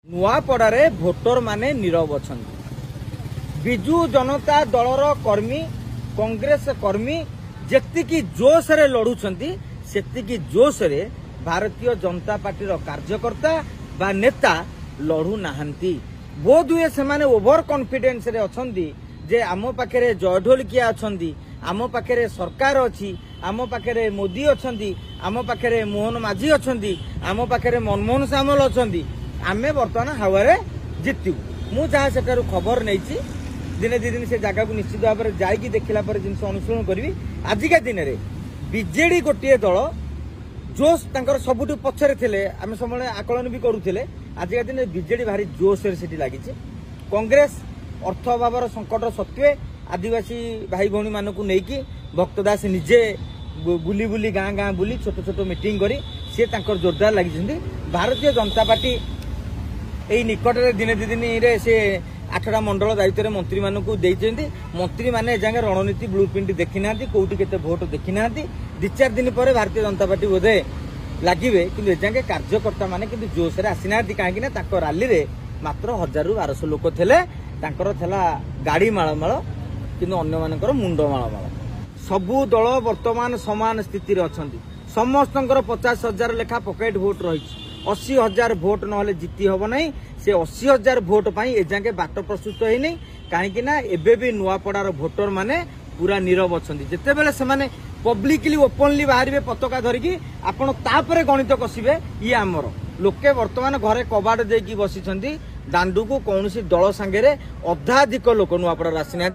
नुआपड़ारे voter माने नीरव अछंती। बिजु जनता दलर कर्मी कांग्रेस कर्मी जेतिकी जोश रे लड़ुछंती सेतिकी जोश रे भारतीय जनता पार्टी कार्यकर्ता बा नेता लड़ू नाहंती। बोध हुए से ओभर कॉन्फिडेंस रे अछंती जे आम पाखे जयढोलकिया अछंती, आम पाखे सरकार अच्छी, आम पाखे मोदी अछंती, आम पाखे मोहन माझी अछंती, आम पाखे मनमोहन सामल अछंती, आमे बर्तमान हावारे जितू। मु जहाँ सेठारु खबर नहीं दिने दी दिन से जगह को निश्चित भाव में जाकि देखला जिन अनुसरण करी। आजिका दिन में बीजेडी गोटे दल जोश तांकर सबुठ पछरे थे, आम सब आकलन भी करूले। आजिका दिन बीजेडी भारी जोश से लगी। कांग्रेस अर्थ अभाव संकट सत्वे आदिवासी भाई भौणी मानक नहीं भक्तदास निजे बुली बुली गाँ गाँ बुली छोट छोट मीटिंग करी सी जोरदार लगी। भारतीय जनता पार्टी यही निकट में दिने दी दिन से 8टा मंडल दायित्व मंत्री मानक मंत्री मैंने एजागे रणनीति ब्लूप्रिंट देखी ना, कौटी केते भोट देखी ना। 2-4 दिन पर भारतीय जनता पार्टी बोधे लगे कि एजागे कार्यकर्ता माने किंतु जोश रे आसी ना। कहीं राली रे मात्र 1000-1200 लोक थे, गाड़ी मालमाल किंतु अन्य मानकर मुंड मालमाल। सबु दल वर्तमान समान स्थिति रे अछंती। समस्तंकर 50,000 लेखा पॉकेट वोट रही। 80,000 भोट नहले जीति हब नहीं। से 80,000 भोट पाई एजागे बाट प्रस्तुत है नहीं। कहीं एबे भी नुआपड़ार भोटर माने पूरा नीरव अछंती। जेते बेले से माने पब्लिकली ओपनली बाहर पताका धरिकी आपण तापरे गणित कसिबे ये आमर लोके वर्तमान घरे कबाड़ देकी बसी दांडू को कौन दल सांगे अधाधिक लोक नुआपड़ा आसी ना।